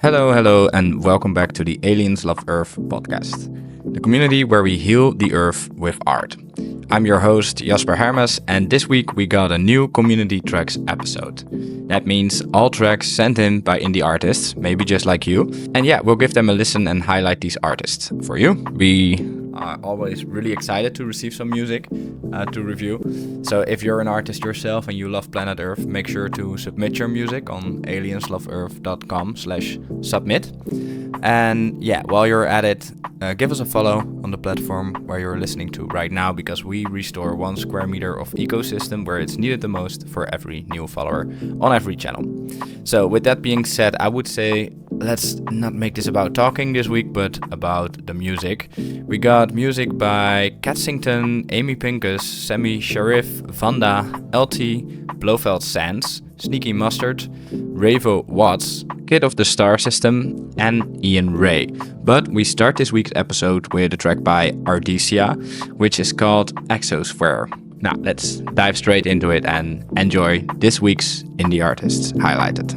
Hello, and welcome back to the Aliens Love Earth podcast, the community where we heal the Earth with art. I'm your host, Jasper Hermes, and this week we got a new Community Tracks episode. That means all tracks sent in by indie artists, maybe just like you. And yeah, we'll give them a listen and highlight these artists for you. We are always really excited to receive some music to review. So if you're an artist yourself and you love planet Earth, make sure to submit your music on aliensloveearth.com/submit. And yeah, while you're at it, give us a follow on the platform where you're listening to right now, because we restore 1 square meter of ecosystem where it's needed the most for every new follower on every channel. So with that being said, I would say let's not make this about talking this week, but about the music. We got music by CATSINGTON, Amy Pinkus, Samy Sharif, Vanda, LT, Blofeld Sands, Sneaky Mustard, Revoh Wattz, Kid of the Star System, and Ian Ray. But we start this week's episode with a track by Ardisia, which is called Exosphere. Now let's dive straight into it and enjoy this week's indie artists highlighted.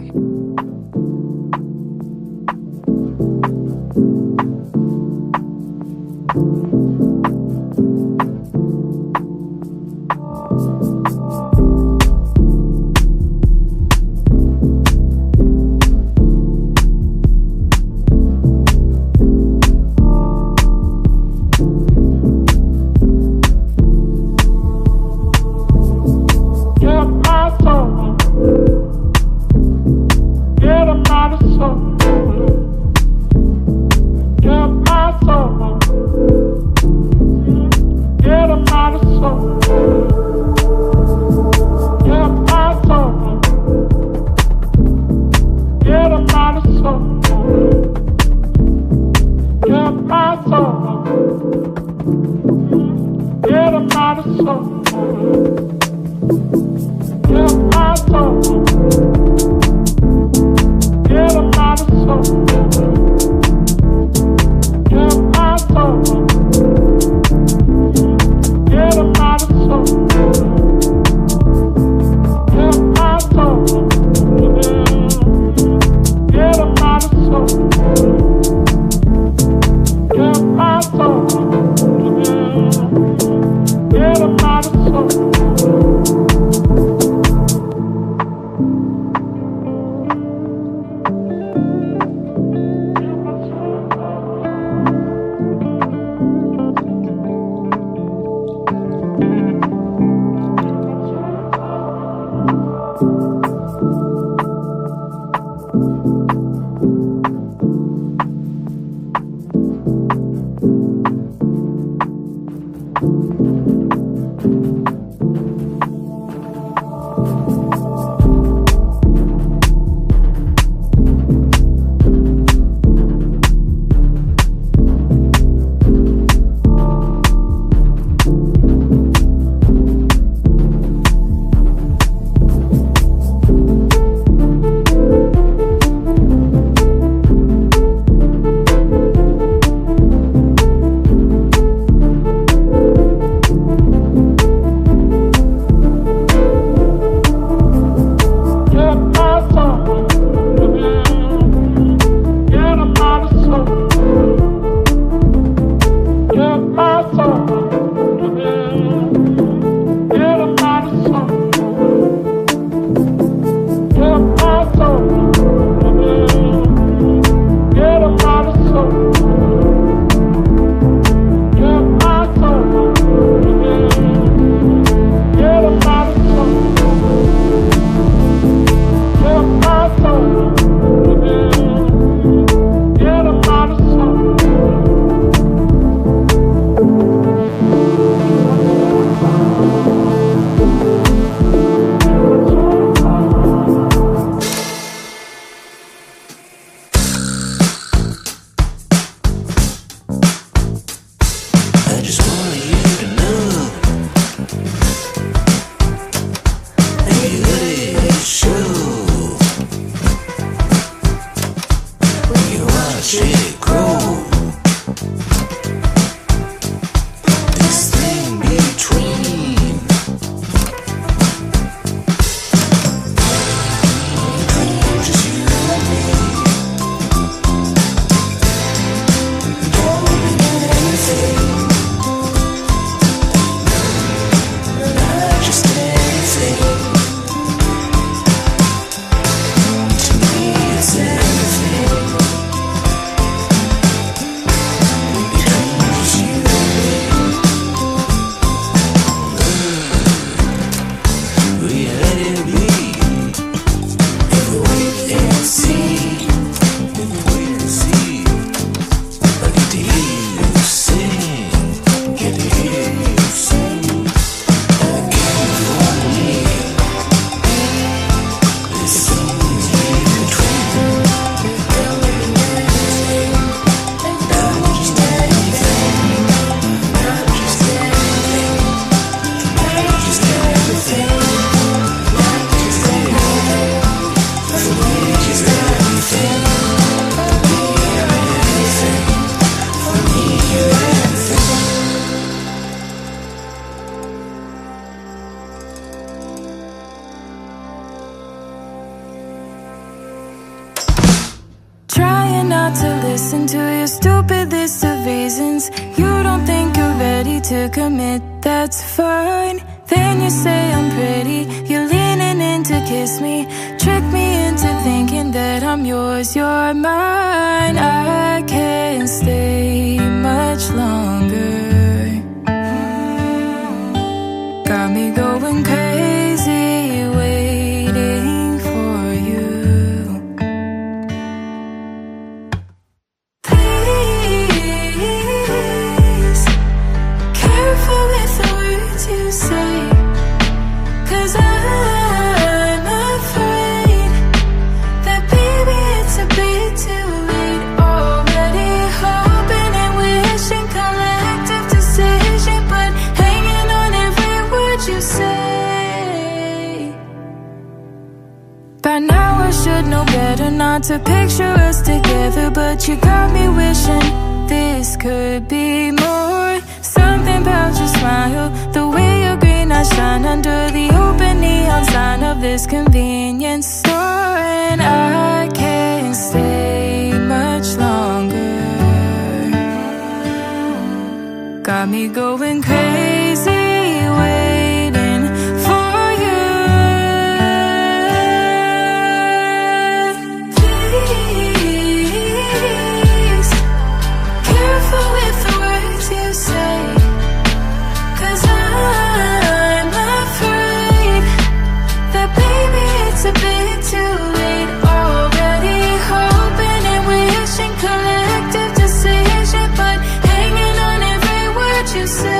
not to listen to your stupid list of reasons. You don't think you're ready to commit, that's fine. Then you say I'm pretty, you're leaning in to kiss me, trick me into thinking that I'm yours, you're mine. I can't stay much longer. Got me going crazy, waiting for you. Please, careful with the words you say, 'cause I'm afraid that baby it's a bit too late. Already hoping and wishing, collective decision, but hanging on every word you say. By now I should know better not to picture us together, but you got me wishing this could be more. Something about your smile, the way your green eyes shine under the open neon sign of this convenience store. And I can't stay much longer. Got me going crazy, waiting for you. Please, careful with the words you say, 'cause I'm afraid that baby it's a bit too late. Already hoping and wishing, collective decision, but hanging on every word you say.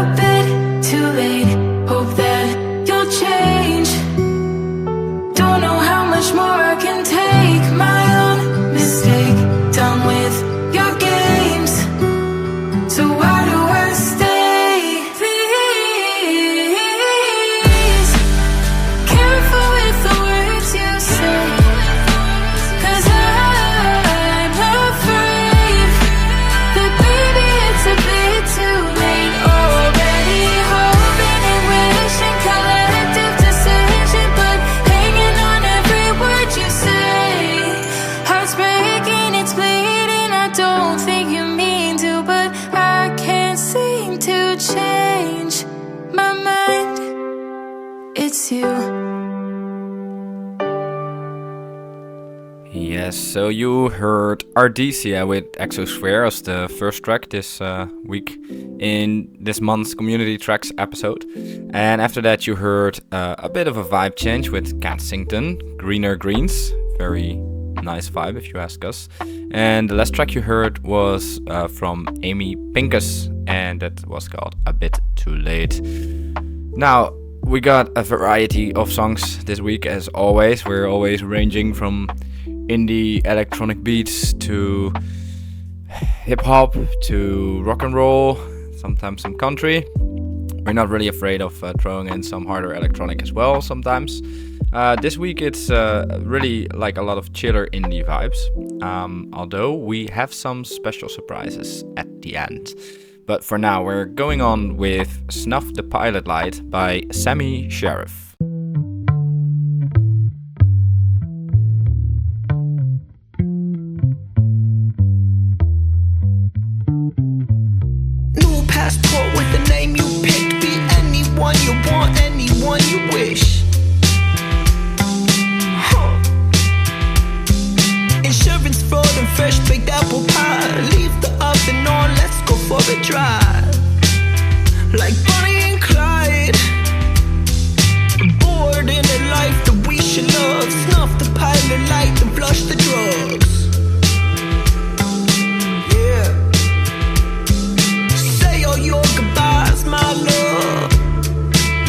A bit too late, hope that you'll change. Don't know how much more I can take. My own mistake, done with your games. So why do I stay? Please, careful with the words you say, 'cause I'm afraid that baby it's a bit too late. Already hoping and wishing, collective decision, but hanging on every word you say. Heart's breaking, it's bleeding, I don't think you mean to, but I can't seem to change my mind. It's you. Yes, so you heard Ardisia with Exosphere as the first track this week in this month's Community Tracks episode. And after that you heard a bit of a vibe change with CATSINGTON, Greener Greens. Very nice vibe if you ask us. And the last track you heard was from Amy Pinkus, and that was called A Bit Too Late. Now, we got a variety of songs this week as always. We're always ranging from indie electronic beats to hip hop to rock and roll, sometimes some country. We're not really afraid of throwing in some harder electronic as well sometimes. This week it's really like a lot of chiller indie vibes, although we have some special surprises at the end. But for now we're going on with Snuff the Pilot Light by Samy Sharif. Passport with the name you picked. Be anyone you want, anyone you wish. Insurance, fraud and fresh baked apple pie. Leave the oven on, let's go for a drive. Like Bonnie and Clyde, bored in a life that we should love. Snuff the pilot light and flush the drugs. Your goodbyes, my love.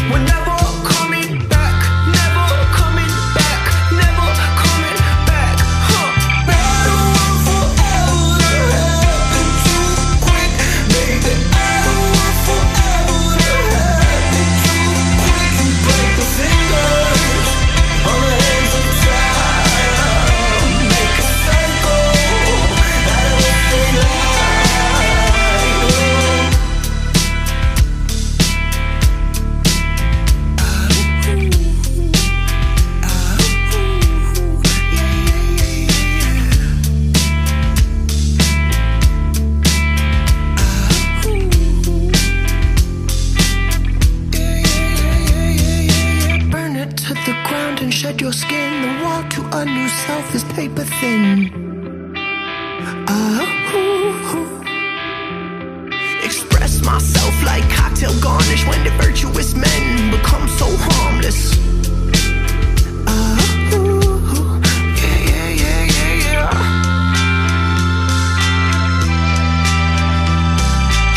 We're never coming back, never coming back, never coming back. Better run forever, happened too quick, baby. Better run forever, myself is paper thin. Express myself like cocktail garnish when the virtuous men become so harmless.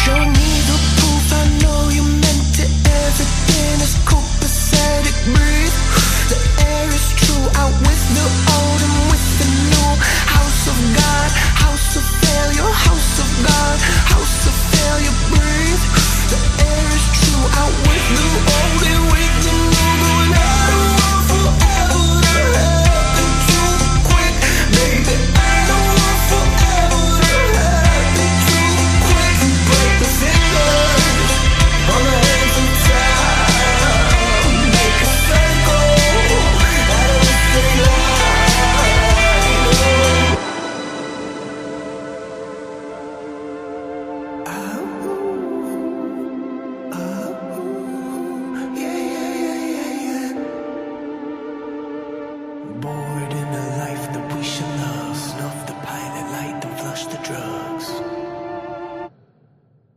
Show me the proof, I know you meant it. Everything is copacetic, breathe. The air is true, out with the old and with the new. House of God, house of failure, house of God, house of failure, breathe. The air is true, out with the old and with the new. Going I don't want forever to happen too quick, baby. I don't want forever to happen too quick. Break the fingers on the hands of time, make a circle out of a straight line. Bored in a life that we should love. Snuff the pilot light and flush the drugs.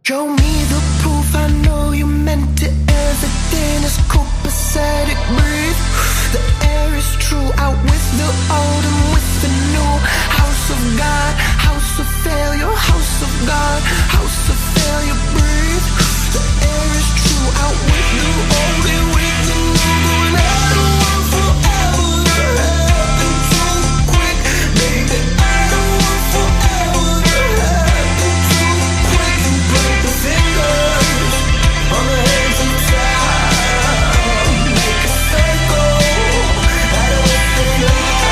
Show me the proof, I know you meant it. Everything is copacetic, breathe. The air is true, out with the old and with the new. House of God, house of failure, house of God, house of failure, breathe. The air is true, out with the old and with the new. Going I don't want forever to happen too quick, baby. I don't want forever to happen too quick. Break the fingers on the hands of time, make a circle out of a straight line.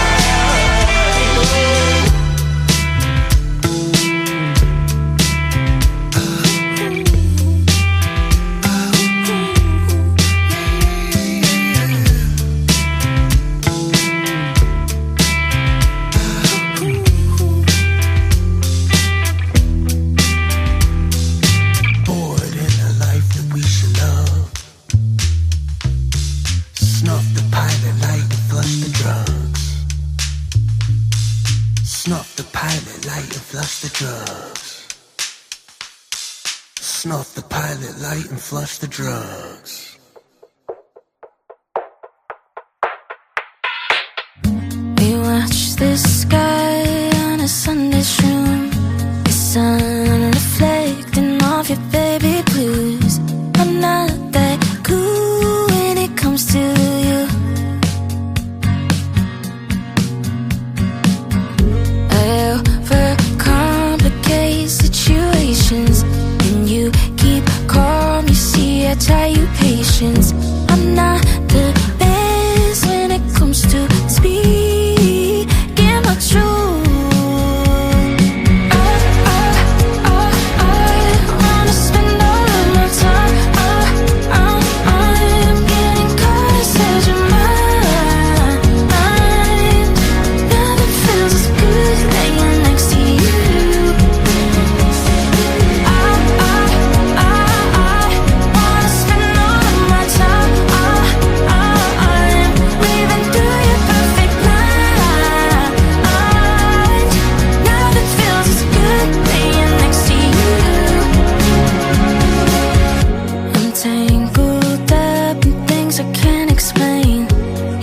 Bored in a life that we should love. Snuff the pilot light and flush the drugs. Snuff the pilot light and flush the drugs. Snuff the pilot light and flush the drugs. We watch the sky on a Sunday stream, the sun reflecting off your baby blues. I'm not that cool when it comes to you. I overcomplicate situations, and you keep calm. You see, I tell you patience. I'm not the best when it comes to speaking my truth. I wanna spend all of my time. I'm getting caught inside your mind. Nothing feels as good laying next to you. I wanna spend all of my time. I'm breathing through your perfect mind. Nothing feels as good laying next to you. I'm tangled up in things I can't explain.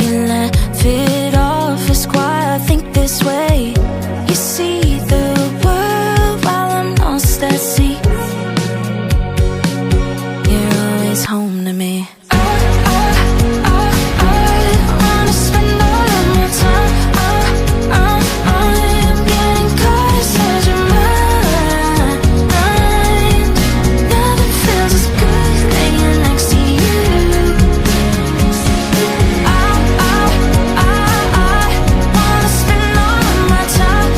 You laugh it off, ask why I think this way. You see the world while I'm lost at sea. You're always home to me. I wanna spend all of my time. I'm getting caught inside your mind. Nothing feels as good laying next to you. I wanna spend all of my time.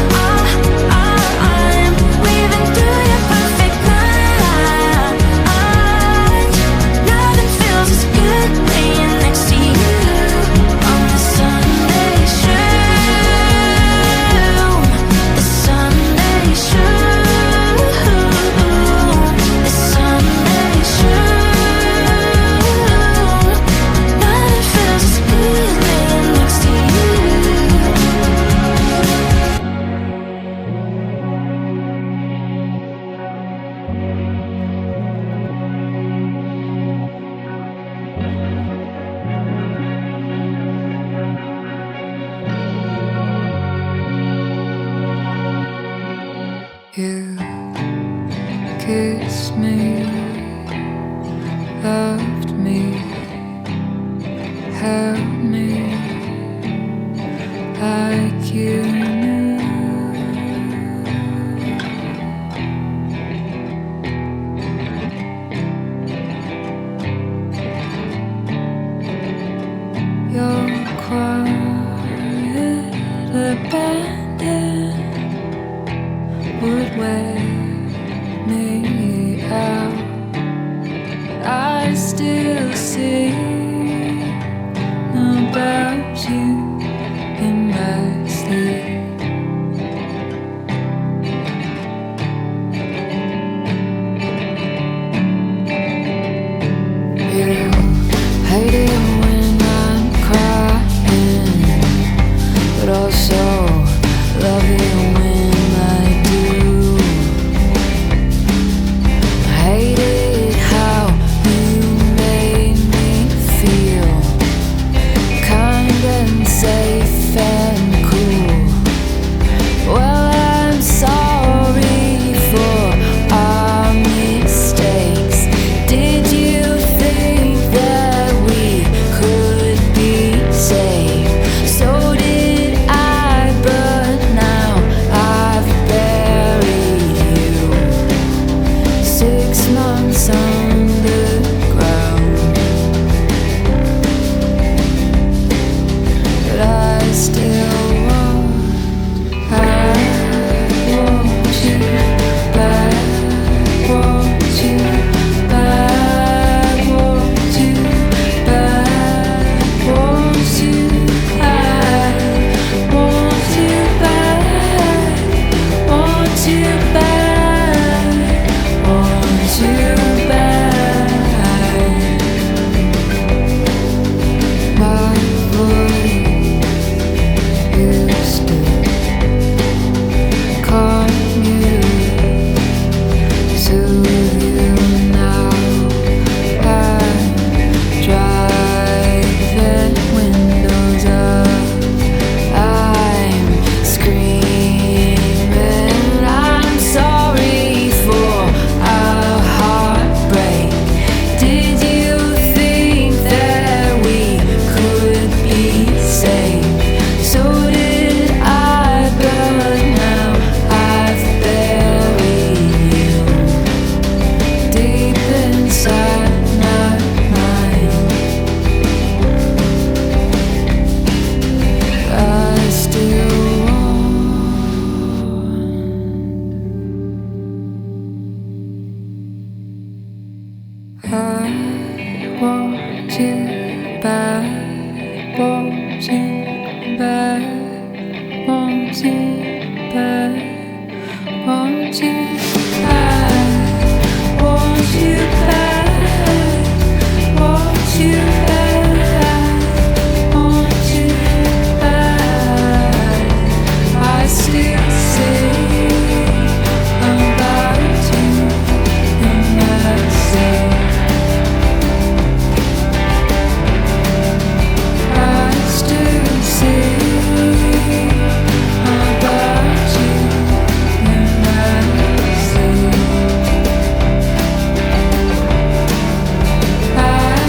kissed me, loved me, held me like you knew. You're quiet, abandoned, would wear me out. I still sing about you in my sleep. You hate it when I'm crying, but also love it when I do. Hate it how you made me feel kind and safe and cool. Well, I'm sorry for our mistakes. Did you think that we could be saved? So did I, but now I've buried you 6 months underground. But I still want you back, want you back, want you back, want you back, want you back, want you back, want you back. My voice used to calm you, soothe you. Now I'm driving windows up, I'm screaming. I'm sorry for our heartbreak. Did you think that we could be saved? So did I, but now I've buried you deep inside my mind. I still want you back, want you back, want you back, want you back, want you back, want you back, want you back. I still sing about you in my sleep. I still sing about you in my sleep. I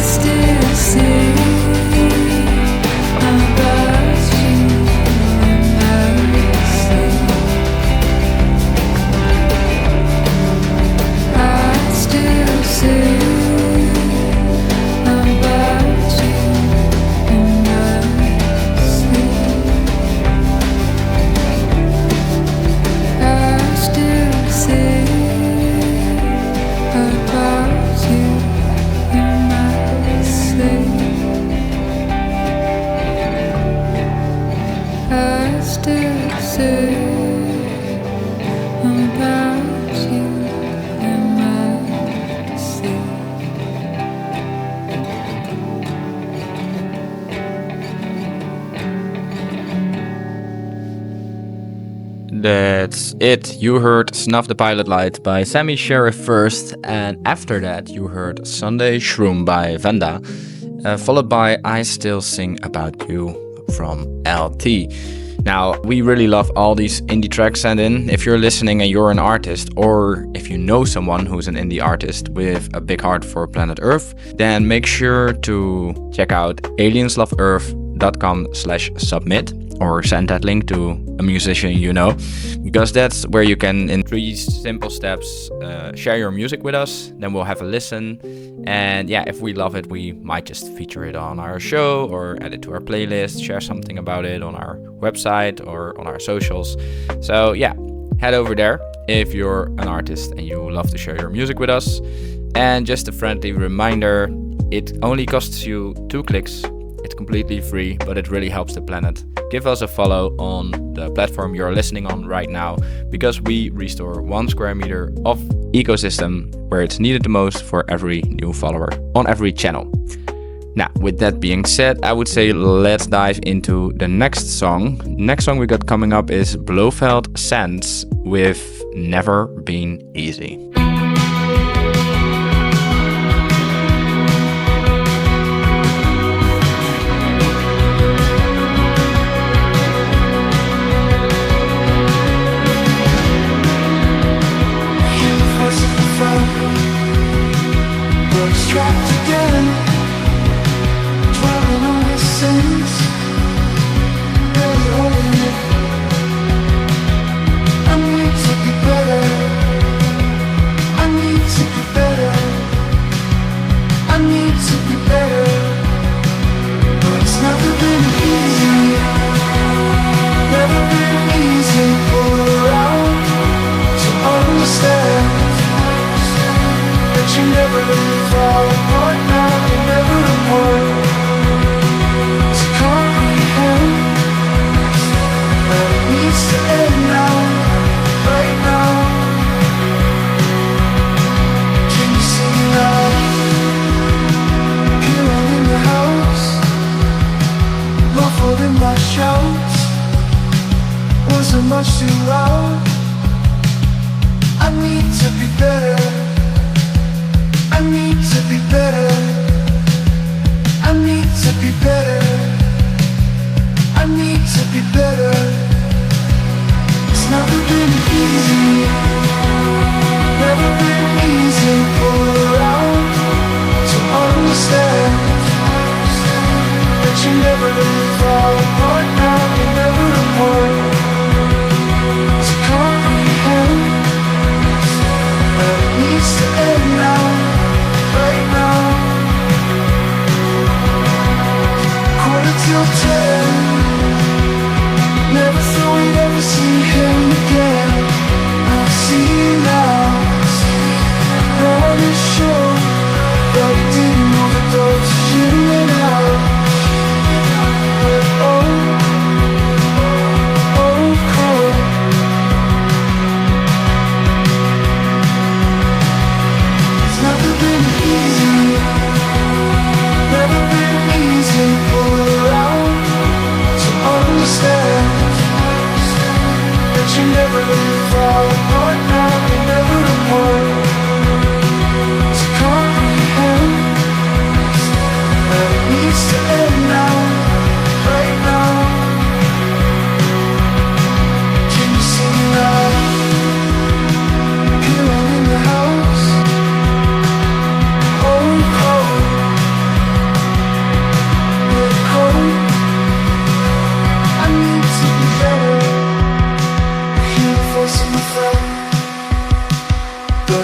still sing about you in my sleep. I still sing about you in my sleep. I still sing about you in my sleep. I still sing about you in my sleep. That's it. You heard Snuff the Pilot Light by Samy Sharif first, and after that you heard Sunday Shroom by Vanda, followed by I Still Sing About You from LT. Now, we really love all these indie tracks sent in. If you're listening and you're an artist, or if you know someone who's an indie artist with a big heart for planet Earth, then make sure to check out aliensloveearth.com/submit or send that link to a musician you know, because that's where you can, in 3 simple steps, share your music with us. Then we'll have a listen, and yeah, if we love it, we might just feature it on our show or add it to our playlist, share something about it on our website or on our socials. So yeah, head over there if you're an artist and you love to share your music with us. And just a friendly reminder, it only costs you 2 clicks. It's completely free, but it really helps the planet. Give us a follow on the platform you're listening on right now, because we restore 1 square meter of ecosystem where it's needed the most for every new follower on every channel. Now, with that being said, I would say let's dive into the next song. Next song we got coming up is Blofeld Sands with Never Been Easy. Trapped again, dwelling on his sins. There's a hole in it. I need to be better. I need to be better. I need to be better. But it's never been easy. Never been easy for around to understand that you never fall apart now, you're never apart. To comprehend that it needs to end now, right now. Can you see me now? Here I'm in the house, muffled in my shouts. Wasn't much too loud. I need to be better. I need to be better. I need to be better. I need to be better. It's never been easy. Never been easy for around to understand that you never fall apart now, you're never apart. To comprehend that it needs to end now, right now. 10:15. Never thought we'd ever see him again. I see you now. Not as sure, but he didn't know the doors shooting out. But oh, cold. It's never been easy. Never been easy for around to understand that you never fall apart now, you're never apart. To comprehend that it needs to end now, right now. Can you see me now? Here I'm in the house, cold. I need to be better. Here for some fun, but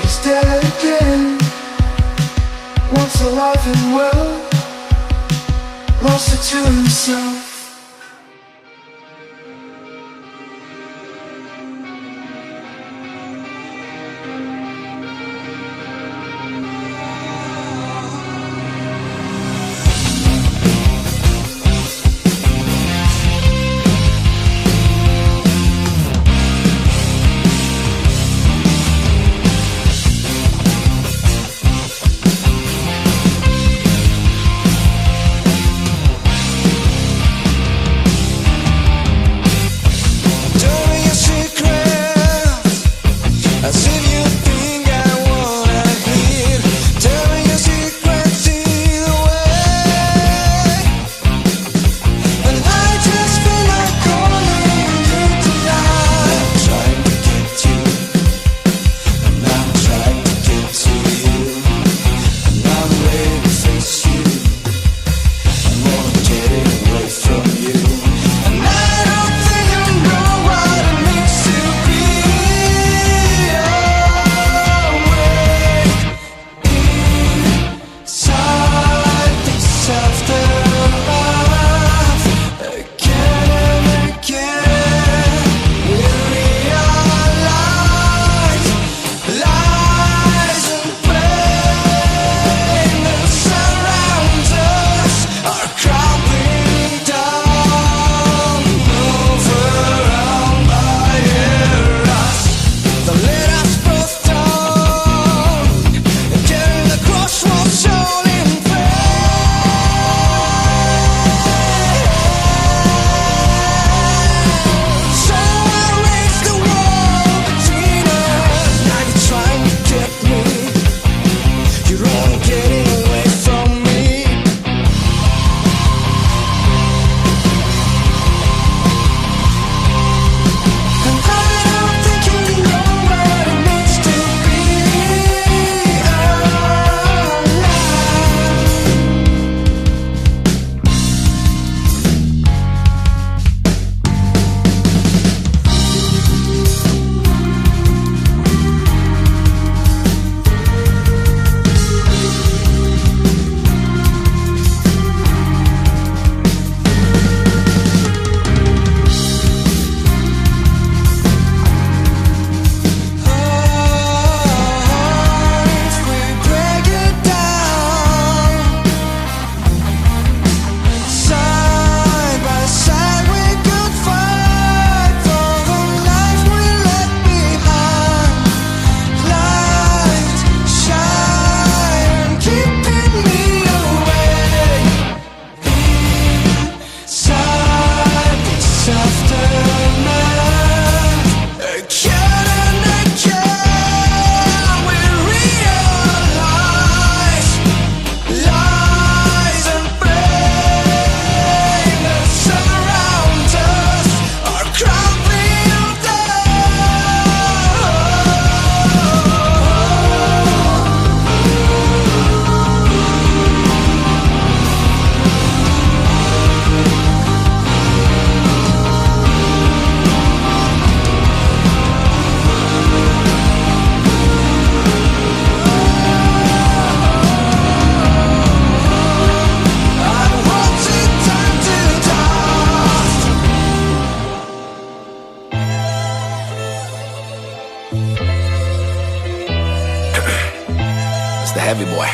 heavy boy.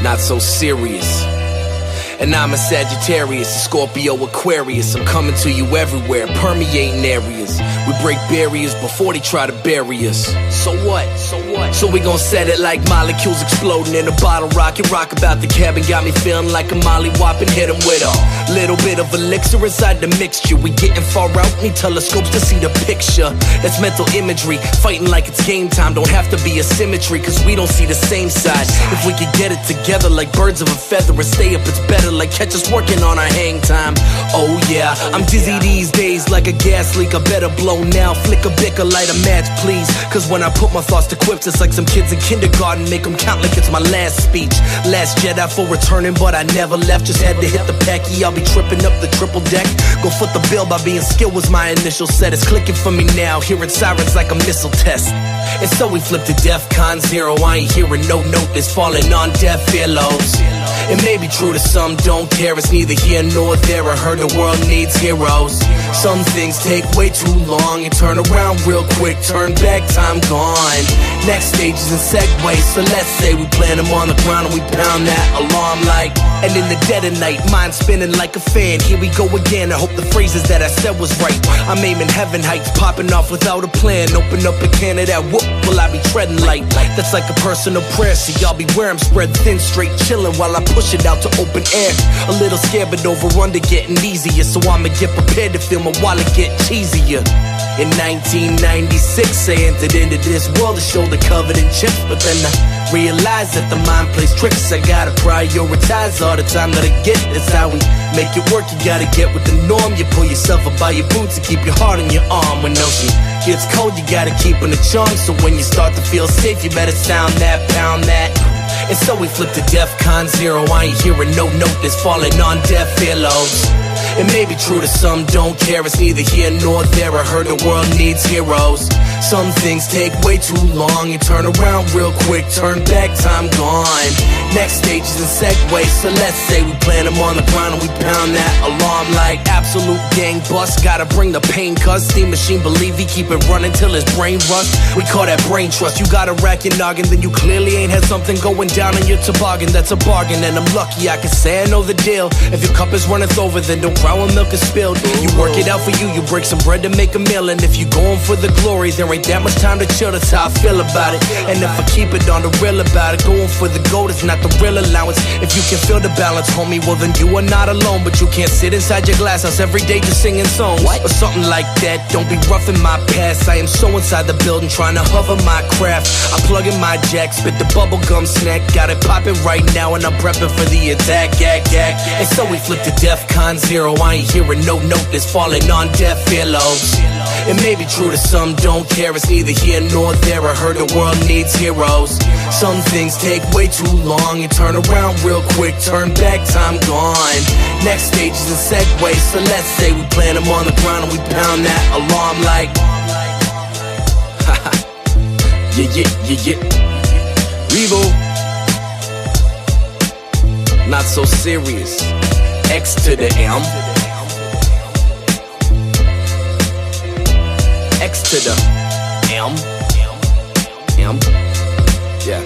Not so serious. And I'm a Sagittarius, a Scorpio, Aquarius. I'm coming to you everywhere, permeating areas. We break barriers before they try to bury us. So what? So we gon' set it like molecules exploding in a bottle rocket. Rock about the cabin, got me feeling like a molly whopping. Hit 'em with a little bit of elixir inside the mixture. We getting far out, need telescopes to see the picture. That's mental imagery, fighting like it's game time. Don't have to be a symmetry, cause we don't see the same side. If we could get it together like birds of a feather and stay up, it's better like catch us working on our hang time. Oh yeah, I'm dizzy these days like a gas leak. I better blow now, flick a bicker, light a match please. Cause when I put my thoughts to quips, it's like some kids in kindergarten. Make them count like it's my last speech. Last Jedi for returning, but I never left. Just had to hit the packy, I'll be tripping up the triple deck. Go foot the bill by being skilled was my initial set. It's clicking for me now, hearing sirens like a missile test. And so we flipped to DEFCON 0. I ain't hearing no note that's falling on deaf earlobes. It may be true to some, don't care. It's neither here nor there. I heard the world needs heroes. Some things take way too long and turn around real quick. Turn back, time gone. Next stages and segues. So let's say we plant them on the ground and we pound that alarm like. And in the dead of night, mind spinning like a fan. Here we go again. I hope the phrases that I said was right. I'm aiming heaven heights, popping off without a plan. Open up a can of that whoop, will I be treading light? That's like a personal prayer. See y'all be where I'm spread thin, straight chilling while I push it out to open air. A little scared but over under getting easier. So I'ma get prepared to feel my wallet get cheesier. In 1996 I entered into this world, a shoulder covered in chips. But then I realized that the mind plays tricks. I gotta prioritize all the time that I get. That's how we make it work, you gotta get with the norm. You pull yourself up by your boots and keep your heart on your arm. When no shit gets cold, you gotta keep on the charm. So when you start to feel safe, you better sound that, pound that. And so we flipped to DEFCON 0. I ain't hearing no note that's falling on deaf earlobes. It may be true to some, don't care. It's neither here nor there. I heard the world needs heroes. Some things take way too long and turn around real quick. Turn back, time gone. Next stages and segues. So let's say we plant them on the ground and we pound that alarm like absolute gang bust. Gotta bring the pain, cuz steam machine believe he keep it running till his brain rust. We call that brain trust. You gotta rack your noggin, then you clearly ain't had something going down in your toboggan. That's a bargain and I'm lucky I can say I know the deal. If your cup is runneth over, then don't cry when milk is spilled. You work it out for you, you break some bread to make a meal. And if you going for the glory, there ain't that much time to chill. That's how I feel about it. And if I keep it on the real about it, going for the gold is not the real allowance. If you can feel the balance, homie, well then you are not alone. But you can't sit inside your glass house every day just singing songs or something like that. Don't be roughing my past. I am so inside the building trying to hover my craft. I plug in my jack, spit the bubblegum snack. Got it popping right now and I'm prepping for the attack. And so we flip to DEFCON 0. I ain't hearing no note that's falling on deaf earlobes. It may be true to some, don't care. It's neither here nor there. I heard the world needs heroes. Some things take way too long and turn around real quick. Turn back, time gone. Next stages and segues. So let's say we plant them on the ground and we pound that alarm like. Yeah. Revoh. Not so serious. X to the M. X to the M. Yeah.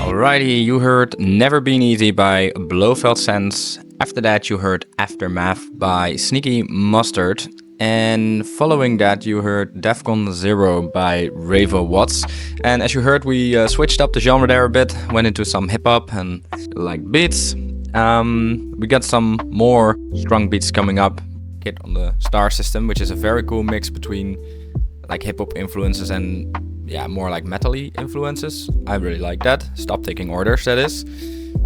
Alrighty, you heard Never Been Easy by Blofeld Sands. After that you heard Aftermath by Sneaky Mustard. And following that you heard DEFCON 0 by Revoh Wattz. And as you heard, we switched up the genre there a bit, went into some hip-hop and like beats. We got some more strong beats coming up. Kid on the Star System, which is a very cool mix between like hip-hop influences and more like metal-y influences. I really like that. Stop Taking Orders, that is.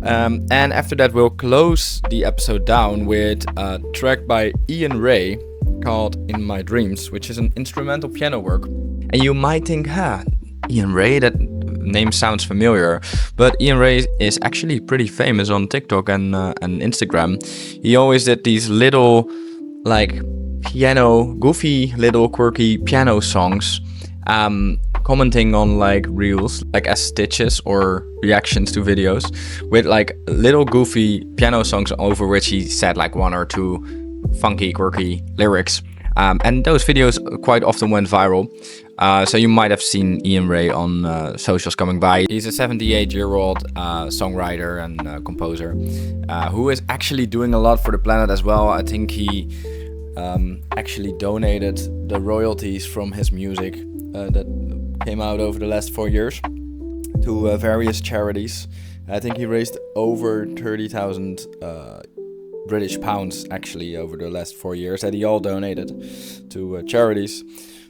And after that we'll close the episode down with a track by Ian Ray called In My Dreams, which is an instrumental piano work. And you might think, Ian Ray, that name sounds familiar, but Ian Ray is actually pretty famous on TikTok and Instagram. He always did these little like goofy little quirky piano songs, commenting on like reels, like as stitches or reactions to videos, with like little goofy piano songs over which he said like one or two funky, quirky lyrics. And those videos quite often went viral. So you might have seen Ian Ray on socials coming by. He's a 78-year-old songwriter and composer who is actually doing a lot for the planet as well. I think he actually donated the royalties from his music that came out over the last 4 years to various charities. I think he raised over 30,000 British pounds actually over the last 4 years that he all donated to charities.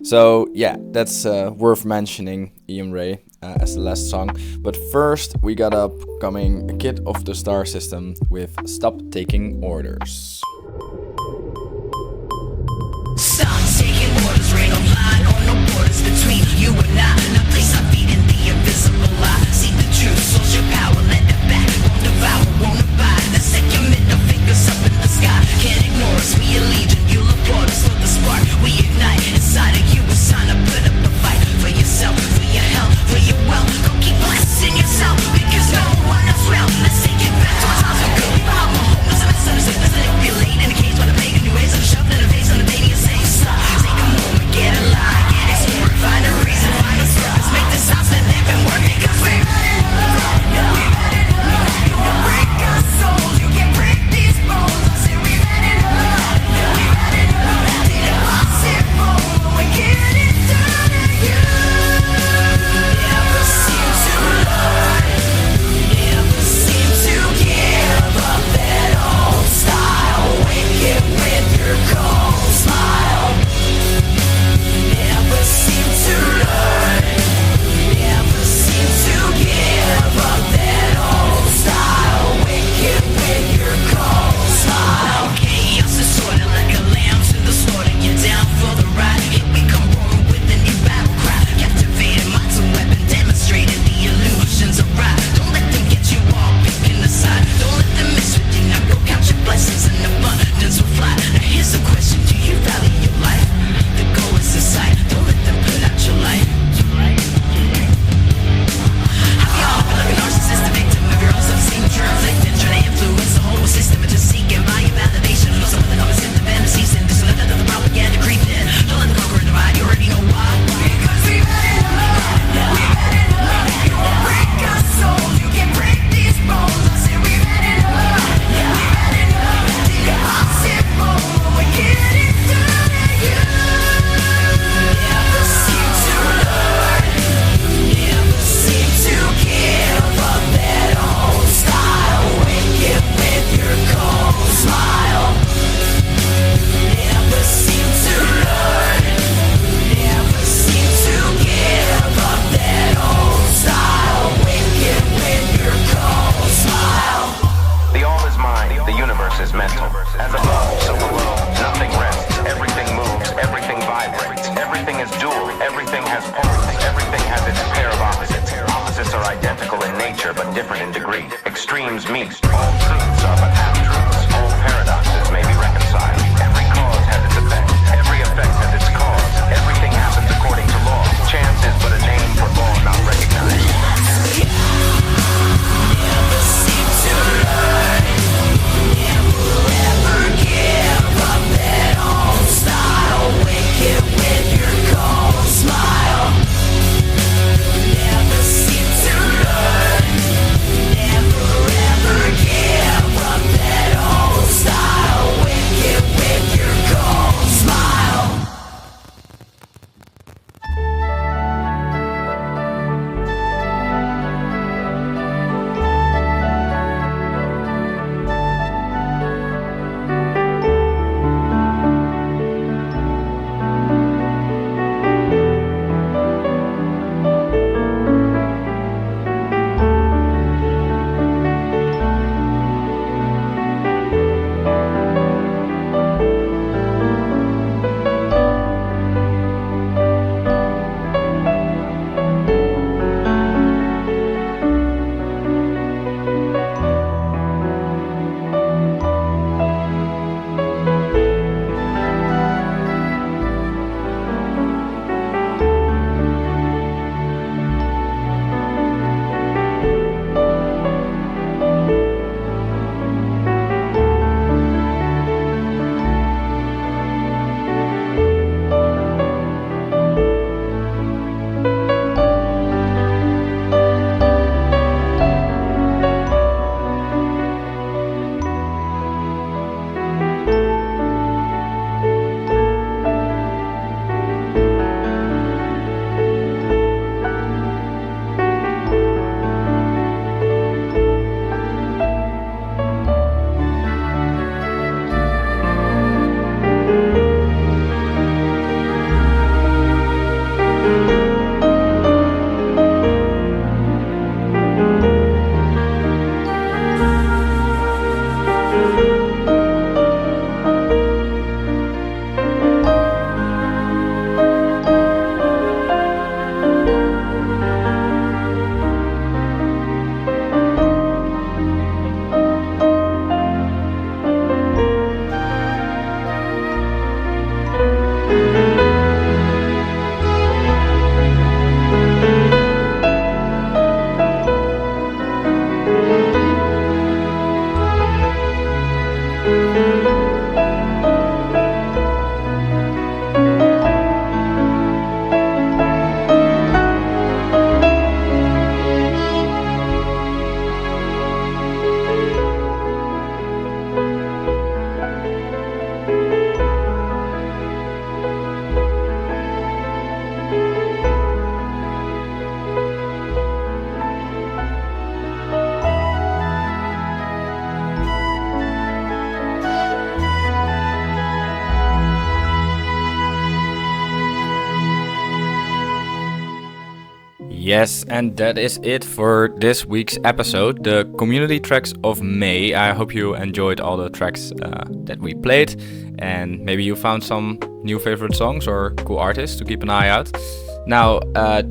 So yeah, that's worth mentioning, Ian Ray, as the last song. But first we got upcoming Kid of the Star System with Stop Taking Orders. Stop taking orders, rain on line, on no borders between you and I. No place I'm feeding the invisible lie. See the truth, social power, let it back. Won't devour, won't abide. The second middle fingers up in the sky. Can't ignore us, we allegiant. You'll applaud us for the spark. We ignite inside of you. It's time to put up a fight for yourself, for your health, for your wealth. Go keep blessing yourself because no one else will. Let's take it back to our times of good. I'm a homeless, misunderstood, manipulate in a cage by the pagan new ways. I'm shoved in the face on the dating and saying stop. Take a moment, get alive, get explored, find a reason, find a purpose. Make this house that live and work because we're break our souls, you can break these bones. I say we've had enough, we've had enough. Did impossible, we get it done to you. Never seem to learn, never seem to give up that old style. Wicked with your cold smile. Never seem to learn, never seem to give up that old style. Wicked with your cold smile. Chaos is sorted like a lamb to the slaughter. You're down for the ride. Here we come roaring with a new battle cry. Captivated minds a weapon, demonstrating the illusions of right. Don't let them get you all picking aside. Don't let them mess with you. Now go count your blessings and abundance will fly. Now here's the question: do you value your life? The goal is in sight. Don't let them put out your light. Have y'all been like a narcissist, a victim of your own self-esteem germs? They've been trying to influence the whole system into seeking by your validation. Some of the numbers in the fantasies and just let the propaganda creep in. Don't let the conqueror divide. You already know why. Because we've had enough. We've had enough. You won't break our souls. You can break these bones. I say we've had enough. We've had enough. Did impossible, we get it done to you. Never seem to learn, never seem to give up that old style. Wicked with your cold smile. Never seem to learn, never seem to give up that old style. Wicked with your cold smile. The all is mind, the universe is mental. As above, so below, nothing rests, everything moves, everything vibrates, everything is dual, everything has poles, everything has its pair of opposites. Opposites are identical in nature but different in degree. Extremes meet. All truths are but half-truths. All paradoxes may be reconciled. Every cause has its effect. Every effect has its cause. Everything happens according to law. Chance is but a name for law not recognized. Never seem to learn, never ever give up that old style. Wicked with your cold smile. Never seem to learn, never ever give Yes, and that is it for this week's episode, the community tracks of May. I hope you enjoyed all the tracks that we played, and maybe you found some new favorite songs or cool artists to keep an eye out. Now,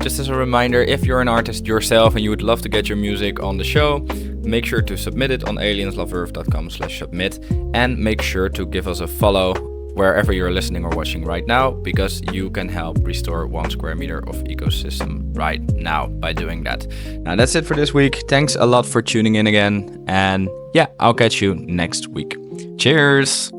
just as a reminder, if you're an artist yourself and you would love to get your music on the show, make sure to submit it on aliensloveearth.com/submit, and make sure to give us a follow wherever you're listening or watching right now, because you can help restore 1 square meter of ecosystem right now by doing that. Now that's it for this week. Thanks a lot for tuning in again, and yeah, I'll catch you next week. Cheers!